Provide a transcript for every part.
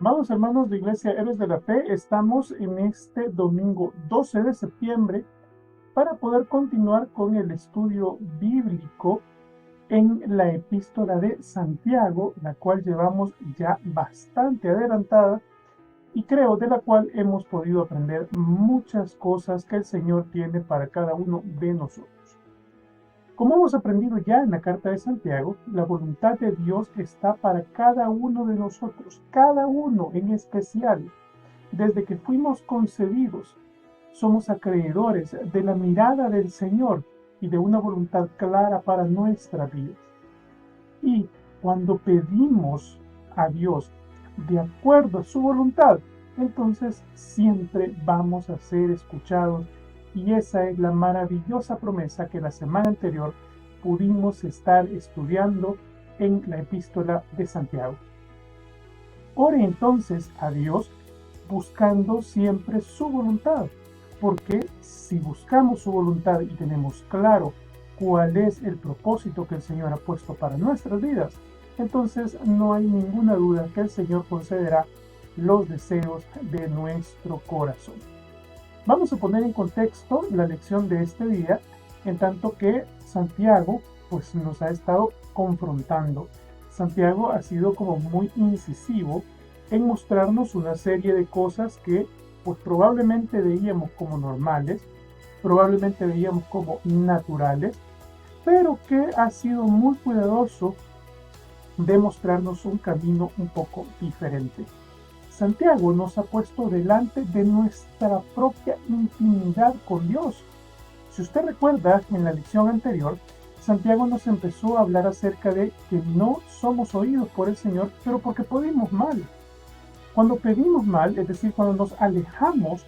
Amados hermanos de Iglesia Héroes de la Fe, estamos en este domingo 12 de septiembre para poder continuar con el estudio bíblico en la epístola de Santiago, la cual llevamos ya bastante adelantada y creo de la cual hemos podido aprender muchas cosas que el Señor tiene para cada uno de nosotros. Como hemos aprendido ya en la carta de Santiago, la voluntad de Dios está para cada uno de nosotros, cada uno en especial. Desde que fuimos concebidos, somos acreedores de la mirada del Señor y de una voluntad clara para nuestra vida. Y cuando pedimos a Dios de acuerdo a su voluntad, entonces siempre vamos a ser escuchados. Y esa es la maravillosa promesa que la semana anterior pudimos estar estudiando en la epístola de Santiago. Ore entonces a Dios buscando siempre su voluntad, porque si buscamos su voluntad y tenemos claro cuál es el propósito que el Señor ha puesto para nuestras vidas, entonces no hay ninguna duda que el Señor concederá los deseos de nuestro corazón. Vamos a poner en contexto la lección de este día, en tanto que Santiago pues nos ha estado confrontando. Santiago ha sido como muy incisivo en mostrarnos una serie de cosas que pues probablemente veíamos como normales, probablemente veíamos como naturales, pero que ha sido muy cuidadoso de mostrarnos un camino un poco diferente. Santiago nos ha puesto delante de nuestra propia intimidad con Dios. Si usted recuerda, en la lección anterior, Santiago nos empezó a hablar acerca de que no somos oídos por el Señor, pero porque pedimos mal. Cuando pedimos mal, es decir, cuando nos alejamos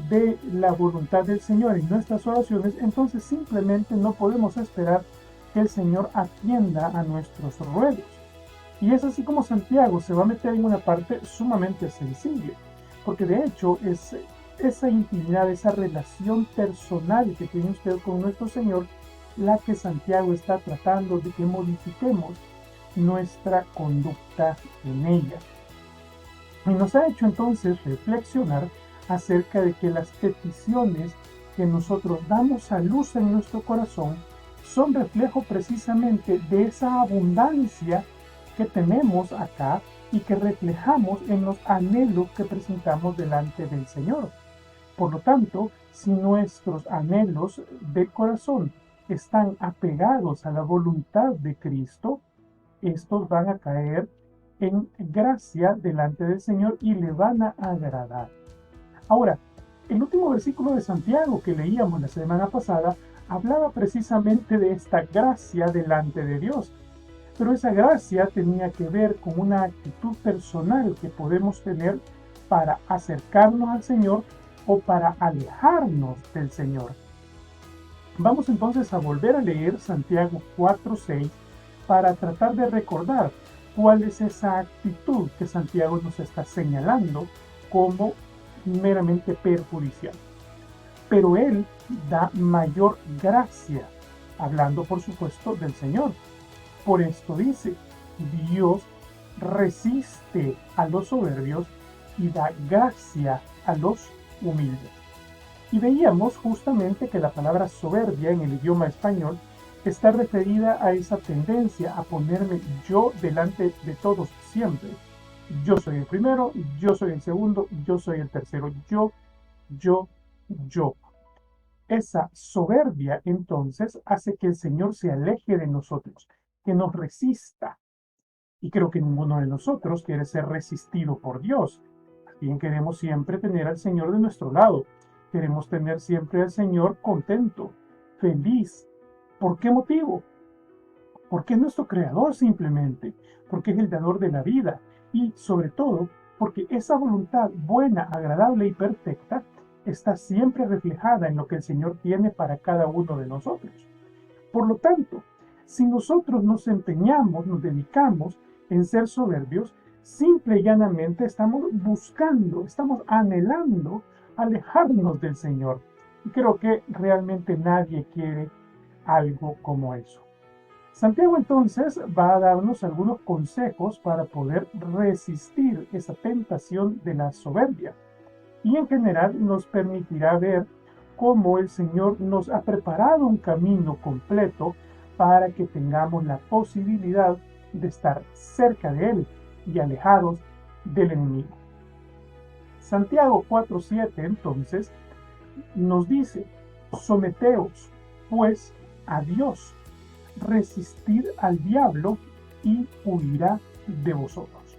de la voluntad del Señor en nuestras oraciones, entonces simplemente no podemos esperar que el Señor atienda a nuestros ruegos. Y es así como Santiago se va a meter en una parte sumamente sensible, porque de hecho es esa intimidad, esa relación personal que tiene usted con nuestro Señor, la que Santiago está tratando de que modifiquemos nuestra conducta en ella. Y nos ha hecho entonces reflexionar acerca de que las peticiones que nosotros damos a luz en nuestro corazón son reflejo precisamente de esa abundancia que tenemos acá y que reflejamos en los anhelos que presentamos delante del Señor. Por lo tanto, si nuestros anhelos del corazón están apegados a la voluntad de Cristo, estos van a caer en gracia delante del Señor y le van a agradar. Ahora, el último versículo de Santiago que leíamos la semana pasada hablaba precisamente de esta gracia delante de Dios. Pero esa gracia tenía que ver con una actitud personal que podemos tener para acercarnos al Señor o para alejarnos del Señor. Vamos entonces a volver a leer Santiago 4:6 para tratar de recordar cuál es esa actitud que Santiago nos está señalando como meramente perjudicial. Pero él da mayor gracia, hablando por supuesto del Señor. Por esto dice, Dios resiste a los soberbios y da gracia a los humildes. Y veíamos justamente que la palabra soberbia en el idioma español está referida a esa tendencia a ponerme yo delante de todos siempre. Yo soy el primero, yo soy el segundo, yo soy el tercero, yo. Esa soberbia entonces hace que el Señor se aleje de nosotros, que nos resista. Y creo que ninguno de nosotros quiere ser resistido por Dios. Bien, queremos siempre tener al Señor de nuestro lado. Queremos tener siempre al Señor contento, feliz. ¿Por qué motivo? Porque es nuestro creador simplemente, porque es el dador de la vida y sobre todo porque esa voluntad buena, agradable y perfecta está siempre reflejada en lo que el Señor tiene para cada uno de nosotros. Por lo tanto, si nosotros nos empeñamos, nos dedicamos en ser soberbios, simple y llanamente estamos buscando, estamos anhelando alejarnos del Señor. Y creo que realmente nadie quiere algo como eso. Santiago entonces va a darnos algunos consejos para poder resistir esa tentación de la soberbia y en general nos permitirá ver cómo el Señor nos ha preparado un camino completo para que tengamos la posibilidad de estar cerca de Él y alejados del enemigo. Santiago 4:7 entonces nos dice: someteos pues a Dios, resistir al diablo y huirá de vosotros.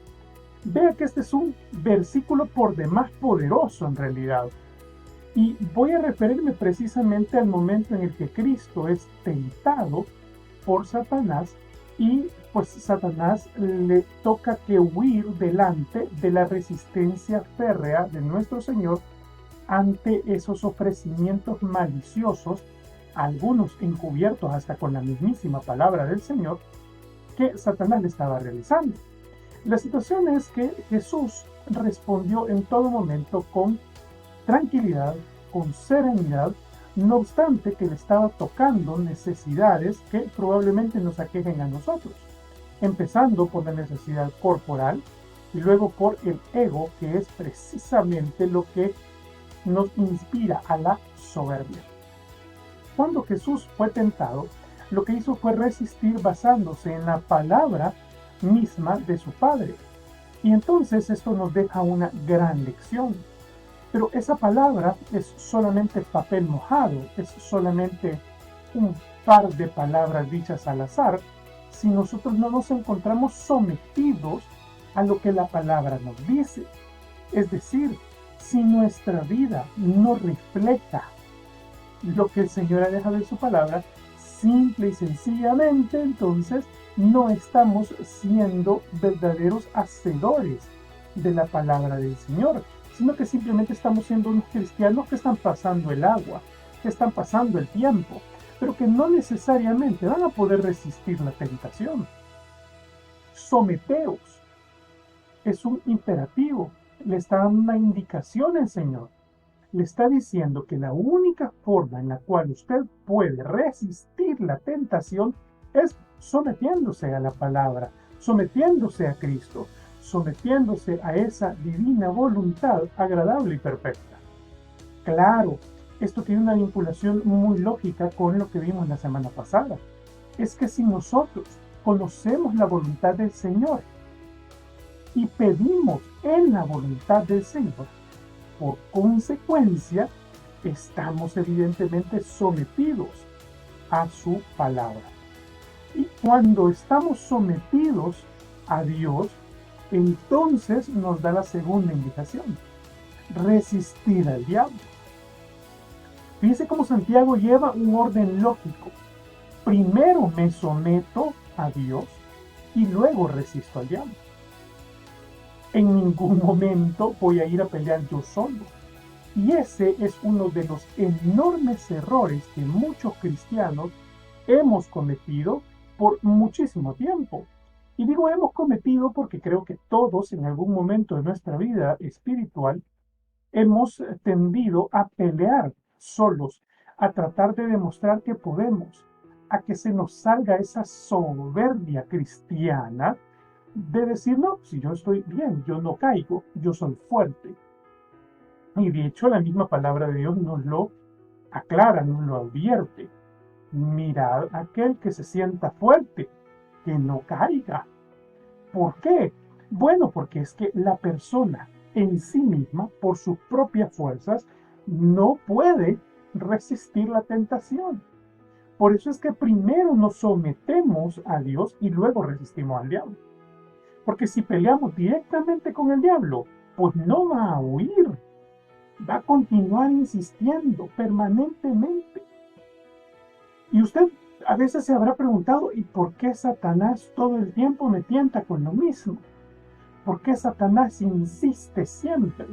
Vea que este es un versículo por demás poderoso en realidad. Y voy a referirme precisamente al momento en el que Cristo es tentado por Satanás y pues Satanás le toca que huir delante de la resistencia férrea de nuestro Señor ante esos ofrecimientos maliciosos, algunos encubiertos hasta con la mismísima palabra del Señor, que Satanás le estaba realizando. La situación es que Jesús respondió en todo momento con tranquilidad, con serenidad, no obstante que le estaba tocando necesidades que probablemente nos aquejen a nosotros, empezando por la necesidad corporal y luego por el ego, que es precisamente lo que nos inspira a la soberbia. Cuando Jesús fue tentado, lo que hizo fue resistir basándose en la palabra misma de su Padre. Y entonces esto nos deja una gran lección. Pero esa palabra es solamente papel mojado, es solamente un par de palabras dichas al azar, si nosotros no nos encontramos sometidos a lo que la palabra nos dice. Es decir, si nuestra vida no refleja lo que el Señor ha dejado en su palabra, simple y sencillamente, entonces no estamos siendo verdaderos hacedores de la palabra del Señor, sino que simplemente estamos siendo unos cristianos que están pasando el agua, que están pasando el tiempo, pero que no necesariamente van a poder resistir la tentación. Someteos es un imperativo, le está dando una indicación el Señor. Le está diciendo que la única forma en la cual usted puede resistir la tentación es sometiéndose a la palabra, sometiéndose a Cristo, sometiéndose a esa divina voluntad agradable y perfecta. Claro, esto tiene una vinculación muy lógica con lo que vimos la semana pasada. Es que si nosotros conocemos la voluntad del Señor y pedimos en la voluntad del Señor, por consecuencia, estamos evidentemente sometidos a su palabra. Y cuando estamos sometidos a Dios, entonces nos da la segunda indicación: resistir al diablo. Fíjense cómo Santiago lleva un orden lógico. Primero me someto a Dios y luego resisto al diablo. En ningún momento voy a ir a pelear yo solo. Y ese es uno de los enormes errores que muchos cristianos hemos cometido por muchísimo tiempo. Y digo hemos cometido porque creo que todos en algún momento de nuestra vida espiritual hemos tendido a pelear solos, a tratar de demostrar que podemos, a que se nos salga esa soberbia cristiana de decir: no, si yo estoy bien, yo no caigo, yo soy fuerte. Y de hecho la misma palabra de Dios nos lo aclara, nos lo advierte. Mirad a aquel que se sienta fuerte, que no caiga. ¿Por qué? Bueno, porque es que la persona en sí misma, por sus propias fuerzas, no puede resistir la tentación. Por eso es que primero nos sometemos a Dios y luego resistimos al diablo. Porque si peleamos directamente con el diablo, pues no va a huir, va a continuar insistiendo permanentemente. Y usted a veces se habrá preguntado: ¿y por qué Satanás todo el tiempo me tienta con lo mismo? ¿Por qué Satanás insiste siempre?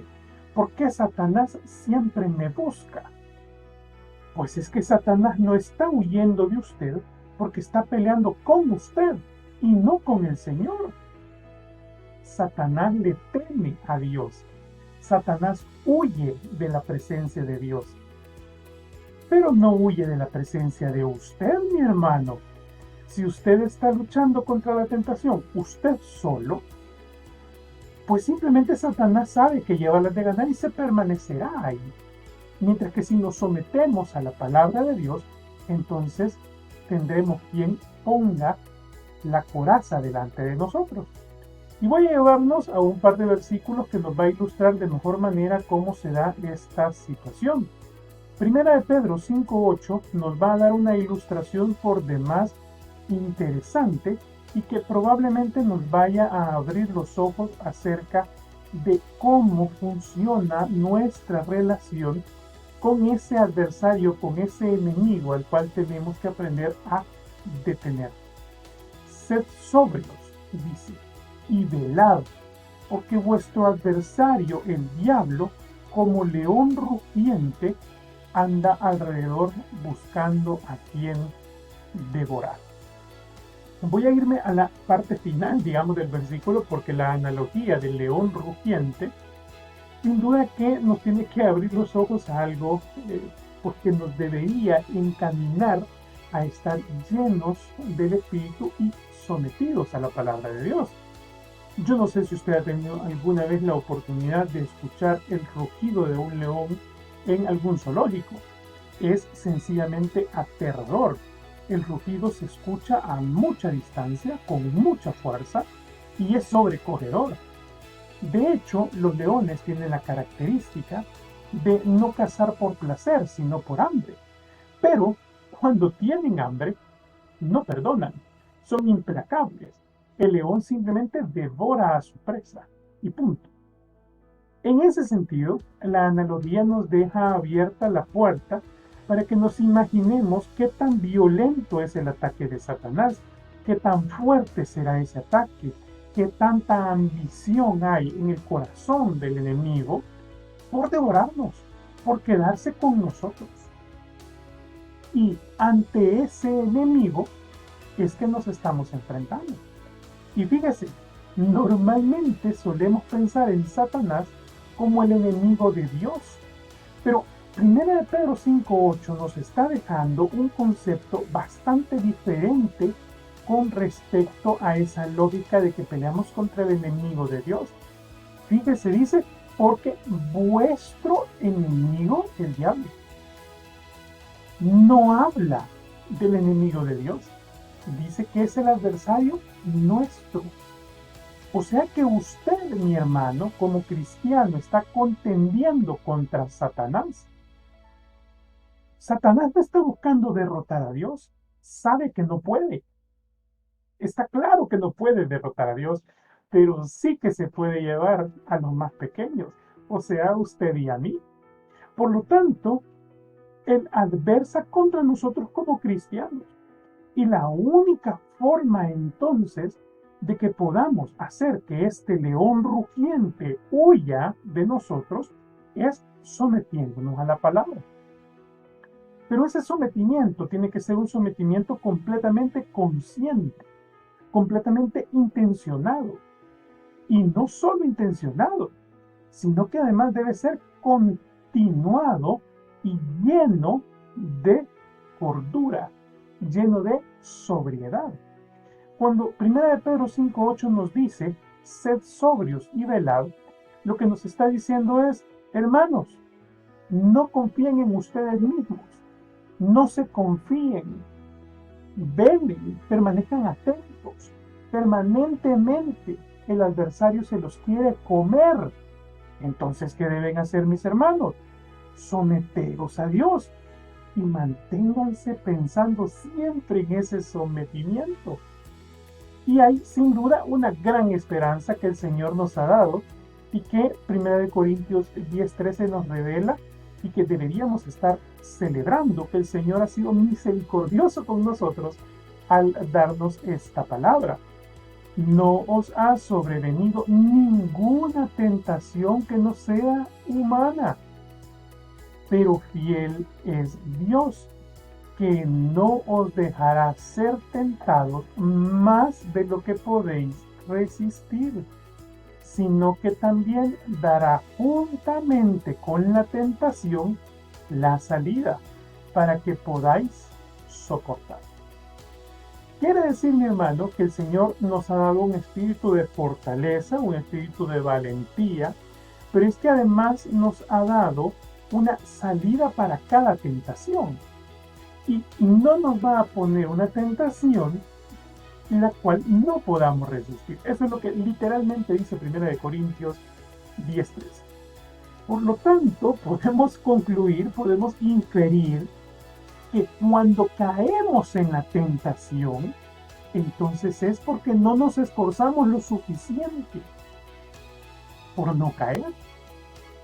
¿Por qué Satanás siempre me busca? Pues es que Satanás no está huyendo de usted porque está peleando con usted y no con el Señor. Satanás le teme a Dios. Satanás huye de la presencia de Dios. Pero no huye de la presencia de usted, mi hermano. Si usted está luchando contra la tentación, usted solo, pues simplemente Satanás sabe que lleva las de ganar y se permanecerá ahí. Mientras que si nos sometemos a la palabra de Dios, entonces tendremos quien ponga la coraza delante de nosotros. Y voy a llevarnos a un par de versículos que nos va a ilustrar de mejor manera cómo se da esta situación. Primera de Pedro 5:8 nos va a dar una ilustración por demás interesante y que probablemente nos vaya a abrir los ojos acerca de cómo funciona nuestra relación con ese adversario, con ese enemigo al cual tenemos que aprender a detener. Sed sobrios, dice, y velad, porque vuestro adversario, el diablo, como león rugiente, anda alrededor buscando a quien devorar. Voy a irme a la parte final, digamos, del versículo, porque la analogía del león rugiente, sin duda que nos tiene que abrir los ojos a algo porque nos debería encaminar a estar llenos del Espíritu y sometidos a la palabra de Dios. Yo no sé si usted ha tenido alguna vez la oportunidad de escuchar el rugido de un león en algún zoológico. Es sencillamente aterrador. El rugido se escucha a mucha distancia, con mucha fuerza, y es sobrecogedor. De hecho, los leones tienen la característica de no cazar por placer, sino por hambre. Pero cuando tienen hambre, no perdonan, son implacables. El león simplemente devora a su presa, y punto. En ese sentido, la analogía nos deja abierta la puerta para que nos imaginemos qué tan violento es el ataque de Satanás, qué tan fuerte será ese ataque, qué tanta ambición hay en el corazón del enemigo por devorarnos, por quedarse con nosotros. Y ante ese enemigo es que nos estamos enfrentando. Y fíjese, normalmente solemos pensar en Satanás como el enemigo de Dios, pero 1 de Pedro 5:8 nos está dejando un concepto bastante diferente con respecto a esa lógica de que peleamos contra el enemigo de Dios. Fíjese, dice, porque vuestro enemigo, el diablo, no habla del enemigo de Dios. Dice que es el adversario nuestro. O sea que usted, mi hermano, como cristiano, está contendiendo contra Satanás. Satanás no está buscando derrotar a Dios. Sabe que no puede. Está claro que no puede derrotar a Dios, pero sí que se puede llevar a los más pequeños, o sea, a usted y a mí. Por lo tanto, Él adversa contra nosotros como cristianos. Y la única forma entonces de que podamos hacer que este león rugiente huya de nosotros es sometiéndonos a la palabra. Pero ese sometimiento tiene que ser un sometimiento completamente consciente, completamente intencionado. Y no solo intencionado, sino que además debe ser continuado y lleno de cordura, lleno de sobriedad. Cuando 1 de Pedro 5:8 nos dice, sed sobrios y velad, lo que nos está diciendo es, hermanos, no confíen en ustedes mismos, no se confíen, velen, permanezcan atentos, permanentemente el adversario se los quiere comer. Entonces, ¿qué deben hacer mis hermanos? Someteros a Dios y manténganse pensando siempre en ese sometimiento. Y hay sin duda una gran esperanza que el Señor nos ha dado y que 1 Corintios 10:13 nos revela y que deberíamos estar celebrando, que el Señor ha sido misericordioso con nosotros al darnos esta palabra. No os ha sobrevenido ninguna tentación que no sea humana, pero fiel es Dios, que no os dejará ser tentados más de lo que podéis resistir, sino que también dará juntamente con la tentación la salida, para que podáis soportar. Quiere decir, mi hermano, que el Señor nos ha dado un espíritu de fortaleza, un espíritu de valentía, pero es que además nos ha dado una salida para cada tentación. Y no nos va a poner una tentación la cual no podamos resistir. Eso es lo que literalmente dice 1 Corintios 10:13. Por lo tanto, podemos concluir, podemos inferir que cuando caemos en la tentación, entonces es porque no nos esforzamos lo suficiente por no caer.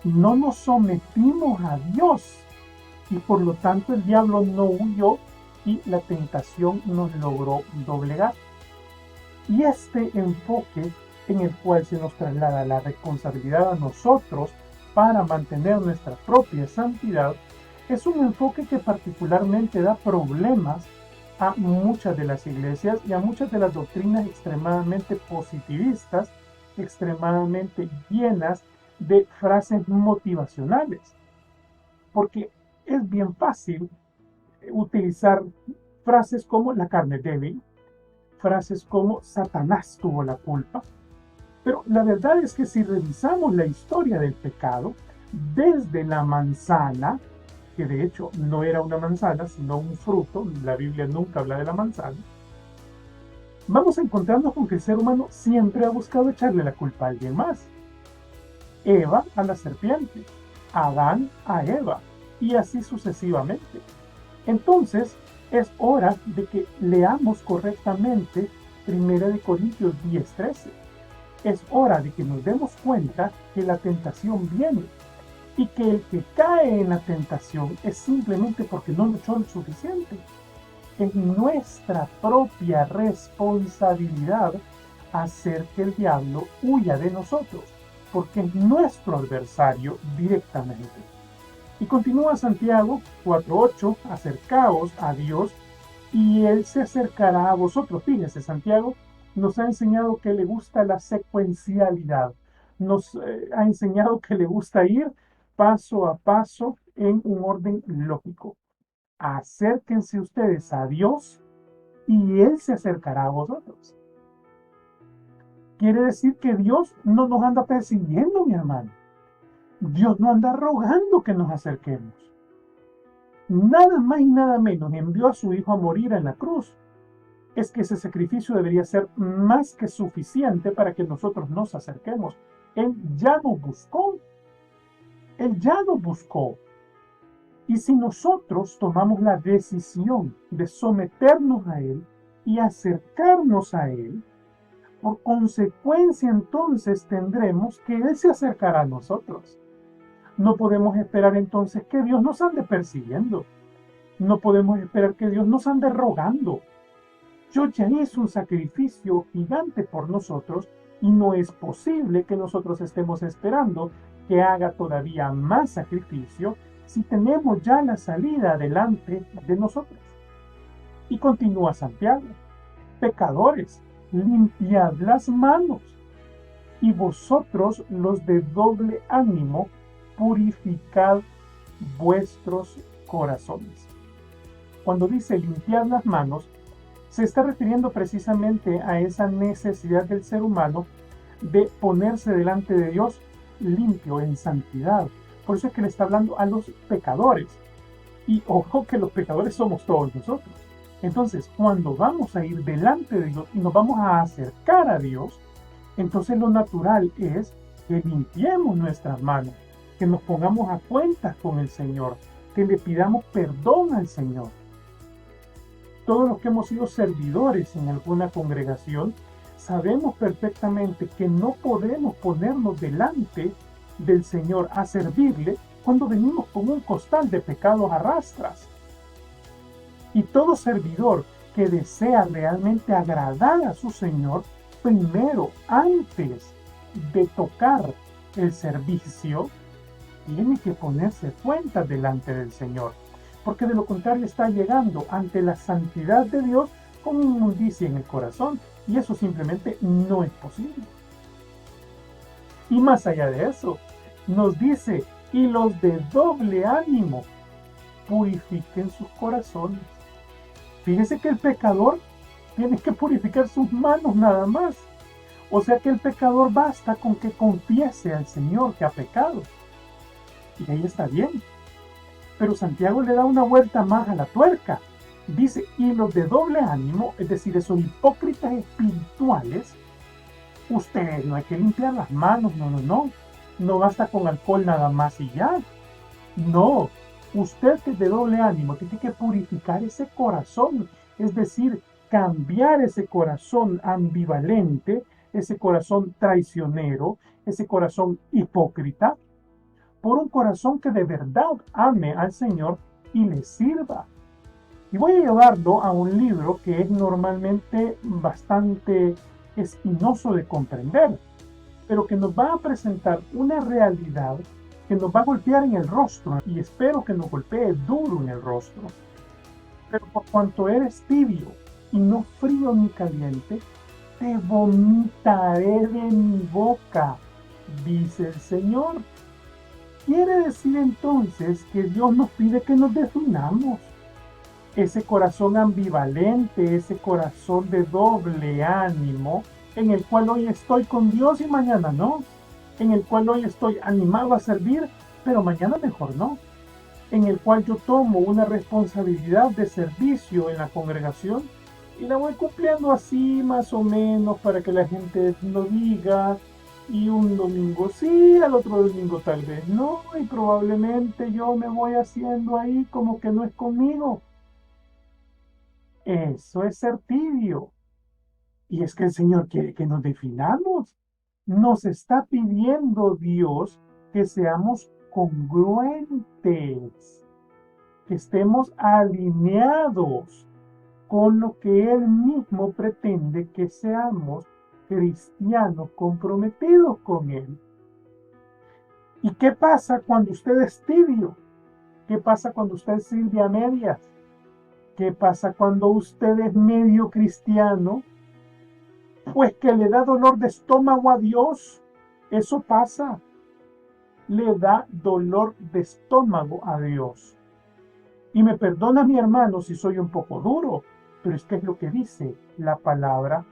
No nos sometimos a Dios y por lo tanto el diablo no huyó y la tentación nos logró doblegar. Y este enfoque en el cual se nos traslada la responsabilidad a nosotros para mantener nuestra propia santidad es un enfoque que particularmente da problemas a muchas de las iglesias y a muchas de las doctrinas extremadamente positivistas, extremadamente llenas de frases motivacionales. Porque es bien fácil utilizar frases como la carne es débil, frases como Satanás tuvo la culpa, pero la verdad es que si revisamos la historia del pecado, desde la manzana, que de hecho no era una manzana, sino un fruto, la Biblia nunca habla de la manzana, vamos a encontrarnos con que el ser humano siempre ha buscado echarle la culpa a alguien más. Eva a la serpiente, Adán a Eva, y así sucesivamente. Entonces, es hora de que leamos correctamente 1 Corintios 10:13. Es hora de que nos demos cuenta que la tentación viene y que el que cae en la tentación es simplemente porque no luchó lo suficiente. Es nuestra propia responsabilidad hacer que el diablo huya de nosotros, porque es nuestro adversario directamente. Y continúa Santiago 4:8, acercaos a Dios y Él se acercará a vosotros. Fíjese, Santiago nos ha enseñado que le gusta la secuencialidad, nos ha enseñado que le gusta ir paso a paso en un orden lógico. Acérquense ustedes a Dios y Él se acercará a vosotros. Quiere decir que Dios no nos anda persiguiendo, mi hermano. Dios no anda rogando que nos acerquemos. Nada más y nada menos envió a su Hijo a morir en la cruz. Es que ese sacrificio debería ser más que suficiente para que nosotros nos acerquemos. Él ya nos buscó. Él ya nos buscó. Y si nosotros tomamos la decisión de someternos a Él y acercarnos a Él, por consecuencia entonces tendremos que Él se acercará a nosotros. No podemos esperar entonces que Dios nos ande persiguiendo. No podemos esperar que Dios nos ande rogando. Yo ya hice un sacrificio gigante por nosotros y no es posible que nosotros estemos esperando que haga todavía más sacrificio si tenemos ya la salida delante de nosotros. Y continúa Santiago: pecadores, limpiad las manos, y vosotros los de doble ánimo, purificad vuestros corazones. Cuando dice limpiar las manos, se está refiriendo precisamente a esa necesidad del ser humano de ponerse delante de Dios limpio, en santidad. Por eso es que le está hablando a los pecadores. Y ojo que los pecadores somos todos nosotros. Entonces, cuando vamos a ir delante de Dios y nos vamos a acercar a Dios, entonces lo natural es que limpiemos nuestras manos, que nos pongamos a cuentas con el Señor, que le pidamos perdón al Señor. Todos los que hemos sido servidores en alguna congregación sabemos perfectamente que no podemos ponernos delante del Señor a servirle cuando venimos con un costal de pecados a rastras. Y todo servidor que desea realmente agradar a su Señor, primero, antes de tocar el servicio, tiene que ponerse cuenta delante del Señor, porque de lo contrario está llegando ante la santidad de Dios con inmundicia en el corazón, y eso simplemente no es posible. Y más allá de eso, nos dice: y los de doble ánimo, purifiquen sus corazones. Fíjese que el pecador tiene que purificar sus manos nada más. O sea que el pecador basta con que confiese al Señor que ha pecado. Y ahí está bien. Pero Santiago le da una vuelta más a la tuerca. Dice, y los de doble ánimo, es decir, esos hipócritas espirituales, ustedes no hay que limpiar las manos, no. No basta con alcohol nada más y ya. No, usted que es de doble ánimo tiene que purificar ese corazón, es decir, cambiar ese corazón ambivalente, ese corazón traicionero, ese corazón hipócrita, por un corazón que de verdad ame al Señor y le sirva. Y voy a llevarlo a un libro que es normalmente bastante espinoso de comprender, pero que nos va a presentar una realidad que nos va a golpear en el rostro, y espero que nos golpee duro en el rostro. Pero por cuanto eres tibio y no frío ni caliente, te vomitaré de mi boca, dice el Señor. Quiere decir entonces que Dios nos pide que nos definamos. Ese corazón ambivalente, ese corazón de doble ánimo, en el cual hoy estoy con Dios y mañana no, en el cual hoy estoy animado a servir, pero mañana mejor no, en el cual yo tomo una responsabilidad de servicio en la congregación y la voy cumpliendo así más o menos para que la gente lo diga, y un domingo sí, al otro domingo tal vez no, y probablemente yo me voy haciendo ahí como que no es conmigo. Eso es ser tibio. Y es que el Señor quiere que nos definamos. Nos está pidiendo Dios que seamos congruentes, que estemos alineados con lo que Él mismo pretende que seamos, cristianos comprometidos con Él. ¿Y qué pasa cuando usted es tibio? ¿Qué pasa cuando usted sirve a medias? ¿Qué pasa cuando usted es medio cristiano? Pues que le da dolor de estómago a Dios. Eso pasa. Le da dolor de estómago a Dios. Y me perdona mi hermano si soy un poco duro, pero es que es lo que dice la palabra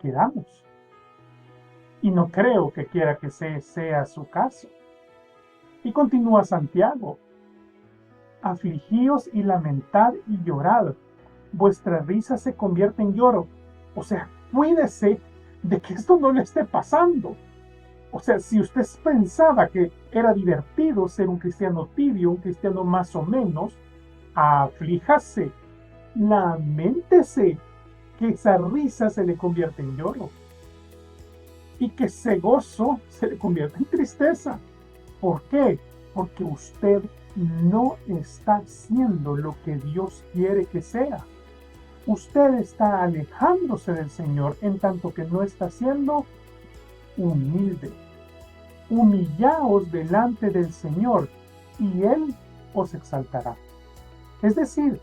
que damos. Y no creo que quiera que sea su caso. Y continúa Santiago. Afligíos y lamentad y llorad. Vuestra risa se convierte en lloro. O sea, cuídese de que esto no le esté pasando. O sea, si usted pensaba que era divertido ser un cristiano tibio, un cristiano más o menos, aflíjase, laméntese, que esa risa se le convierte en lloro y que ese gozo se le convierte en tristeza. ¿Por qué? Porque usted no está haciendo lo que Dios quiere que sea. Usted está alejándose del Señor en tanto que no está siendo humilde. Humillaos delante del Señor y Él os exaltará. Es decir,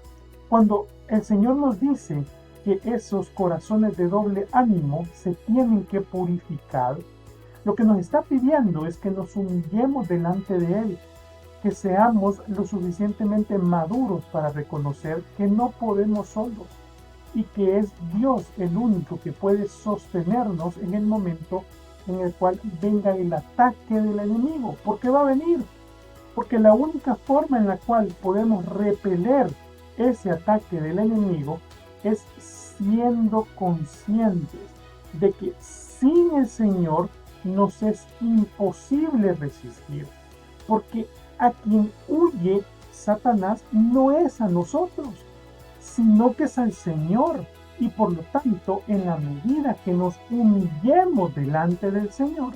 cuando el Señor nos dice que esos corazones de doble ánimo se tienen que purificar, lo que nos está pidiendo es que nos humillemos delante de Él, que seamos lo suficientemente maduros para reconocer que no podemos solos y que es Dios el único que puede sostenernos en el momento en el cual venga el ataque del enemigo. ¿Por qué va a venir? Porque la única forma en la cual podemos repeler ese ataque del enemigo es siendo conscientes de que sin el Señor nos es imposible resistir. Porque a quien huye Satanás no es a nosotros, sino que es al Señor. Y por lo tanto, en la medida que nos humillemos delante del Señor,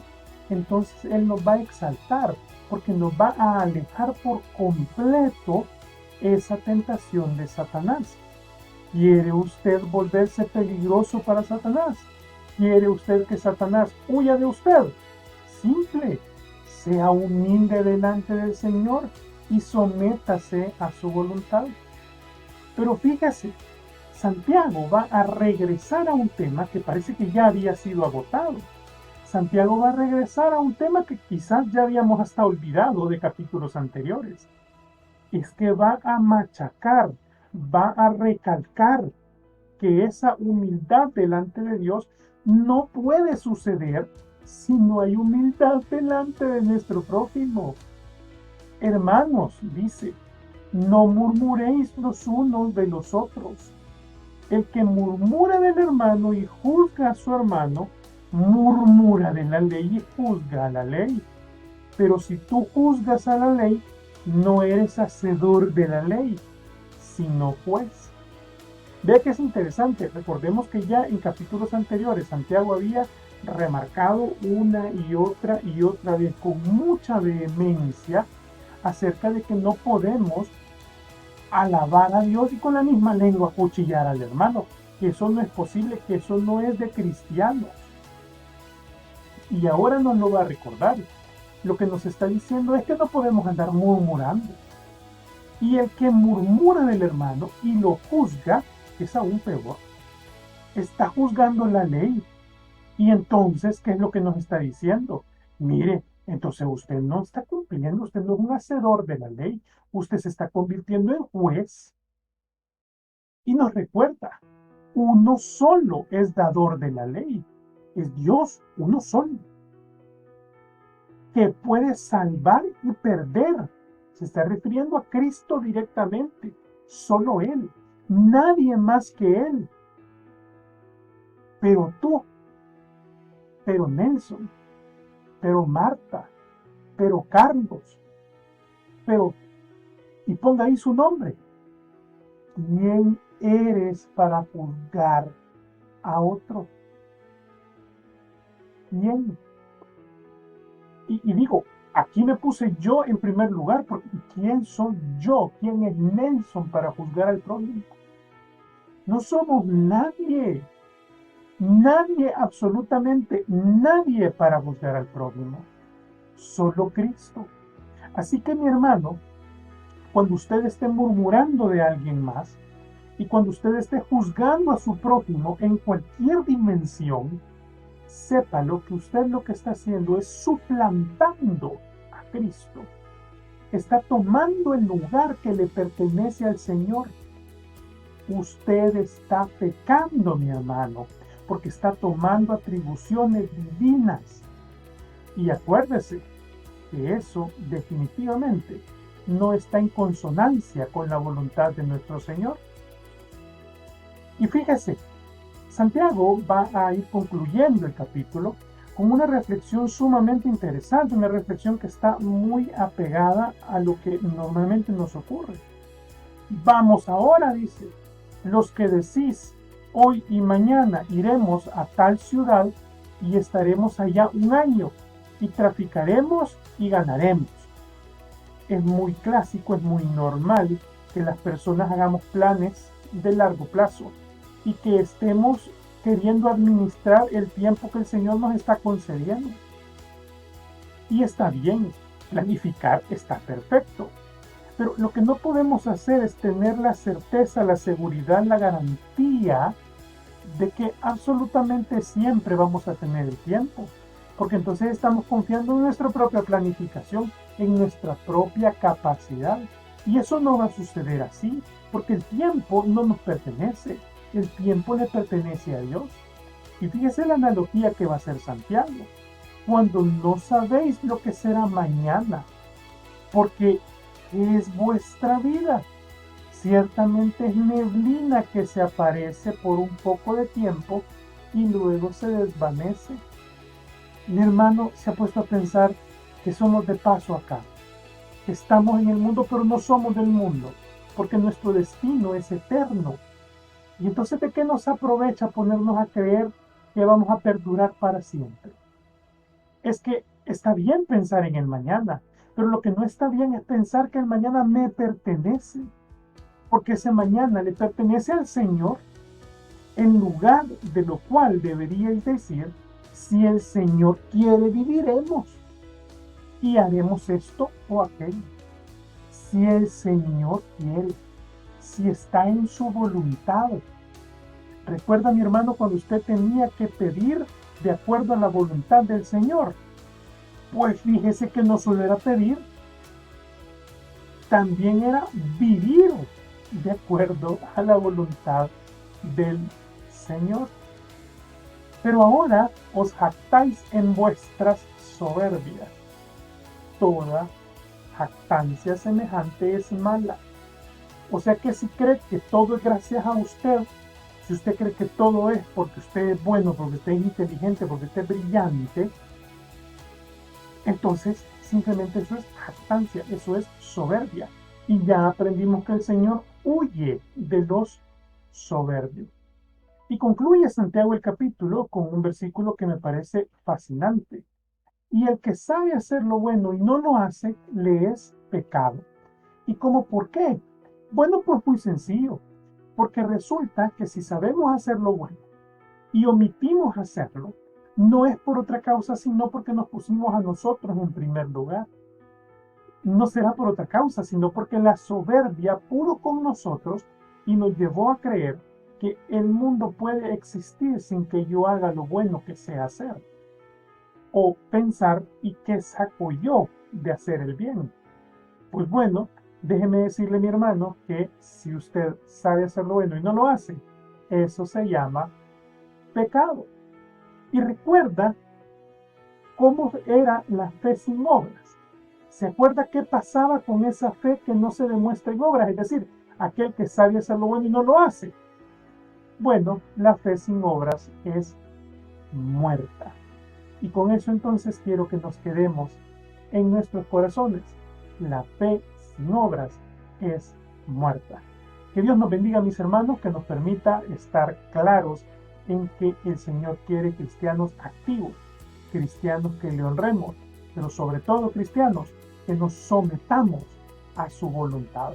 entonces Él nos va a exaltar, porque nos va a alejar por completo esa tentación de Satanás. ¿Quiere usted volverse peligroso para Satanás? ¿Quiere usted que Satanás huya de usted? Simple, sea humilde delante del Señor y sométase a su voluntad. Pero fíjese, Santiago va a regresar a un tema que parece que ya había sido agotado. Santiago va a regresar a un tema que quizás ya habíamos hasta olvidado de capítulos anteriores. Es que va a machacar, va a recalcar que esa humildad delante de Dios no puede suceder si no hay humildad delante de nuestro prójimo. Hermanos, dice, no murmuréis los unos de los otros. El que murmura del hermano y juzga a su hermano, murmura de la ley y juzga a la ley. Pero si tú juzgas a la ley, no eres hacedor de la ley, sino juez. Vea que es interesante. Recordemos que ya en capítulos anteriores Santiago había remarcado una y otra vez con mucha vehemencia acerca de que no podemos alabar a Dios y con la misma lengua cuchillar al hermano, que eso no es posible, que eso no es de cristianos. Y ahora nos lo va a recordar. Lo que nos está diciendo es que no podemos andar murmurando. Y el que murmura del hermano y lo juzga, es aún peor. Está juzgando la ley. Y entonces, ¿qué es lo que nos está diciendo? Mire, entonces usted no está cumpliendo, usted no es un hacedor de la ley, usted se está convirtiendo en juez. Y nos recuerda, uno solo es dador de la ley, es Dios, uno solo, que puede salvar y perder. Se está refiriendo a Cristo directamente, solo Él, nadie más que Él. Pero tú, pero Nelson, pero Marta, pero Carlos, pero, y ponga ahí su nombre. ¿Quién eres para juzgar a otro? ¿Quién? Y digo, aquí me puse yo en primer lugar, porque ¿quién soy yo? ¿Quién es Nelson para juzgar al prójimo? No somos nadie. Nadie, absolutamente nadie para juzgar al prójimo. Solo Cristo. Así que mi hermano, cuando usted esté murmurando de alguien más y cuando usted esté juzgando a su prójimo en cualquier dimensión, sépalo que usted lo que está haciendo es suplantando a Cristo. Está tomando el lugar que le pertenece al Señor. Usted está pecando, mi hermano, porque está tomando atribuciones divinas. Y acuérdese que eso definitivamente no está en consonancia con la voluntad de nuestro Señor. Y fíjese, Santiago va a ir concluyendo el capítulo con una reflexión sumamente interesante, una reflexión que está muy apegada a lo que normalmente nos ocurre. Vamos ahora, dice, los que decís, hoy y mañana iremos a tal ciudad y estaremos allá un año y traficaremos y ganaremos. Es muy clásico, es muy normal que las personas hagamos planes de largo plazo y que estemos queriendo administrar el tiempo que el Señor nos está concediendo. Y está bien, planificar está perfecto. Pero lo que no podemos hacer es tener la certeza, la seguridad, la garantía de que absolutamente siempre vamos a tener el tiempo. Porque entonces estamos confiando en nuestra propia planificación, en nuestra propia capacidad. Y eso no va a suceder así, porque el tiempo no nos pertenece. El tiempo le pertenece a Dios. Y fíjese la analogía que va a hacer Santiago. Cuando no sabéis lo que será mañana, porque es vuestra vida. Ciertamente es neblina que se aparece por un poco de tiempo y luego se desvanece. Mi hermano se ha puesto a pensar que somos de paso acá. Estamos en el mundo, pero no somos del mundo, porque nuestro destino es eterno. Y entonces, ¿de qué nos aprovecha ponernos a creer que vamos a perdurar para siempre? Es que está bien pensar en el mañana, pero lo que no está bien es pensar que el mañana me pertenece, porque ese mañana le pertenece al Señor, en lugar de lo cual deberíais decir, si el Señor quiere, viviremos y haremos esto o aquello. Si el Señor quiere, si está en su voluntad. Recuerda, mi hermano, cuando usted tenía que pedir de acuerdo a la voluntad del Señor. Pues fíjese que no solo era pedir, también era vivir de acuerdo a la voluntad del Señor. Pero ahora os jactáis en vuestras soberbias. Toda jactancia semejante es mala. O sea que si cree que todo es gracias a usted, si usted cree que todo es porque usted es bueno, porque usted es inteligente, porque usted es brillante, entonces simplemente eso es jactancia, eso es soberbia. Y ya aprendimos que el Señor huye de los soberbios. Y concluye Santiago el capítulo con un versículo que me parece fascinante. Y el que sabe hacer lo bueno y no lo hace, le es pecado. ¿Y cómo por qué? Bueno, pues muy sencillo. Porque resulta que si sabemos hacer lo bueno y omitimos hacerlo, no es por otra causa, sino porque nos pusimos a nosotros en primer lugar. No será por otra causa, sino porque la soberbia pudo con nosotros y nos llevó a creer que el mundo puede existir sin que yo haga lo bueno que sé hacer. O pensar, ¿y qué saco yo de hacer el bien? Pues bueno, déjeme decirle, mi hermano, que si usted sabe hacer lo bueno y no lo hace, eso se llama pecado. Y recuerda cómo era la fe sin obras. ¿Se acuerda qué pasaba con esa fe que no se demuestra en obras? Es decir, aquel que sabe hacer lo bueno y no lo hace. Bueno, la fe sin obras es muerta. Y con eso entonces quiero que nos quedemos en nuestros corazones. La fe sin obras es muerta. Que Dios nos bendiga, mis hermanos, que nos permita estar claros en que el Señor quiere cristianos activos, cristianos que le honremos, pero sobre todo cristianos que nos sometamos a su voluntad.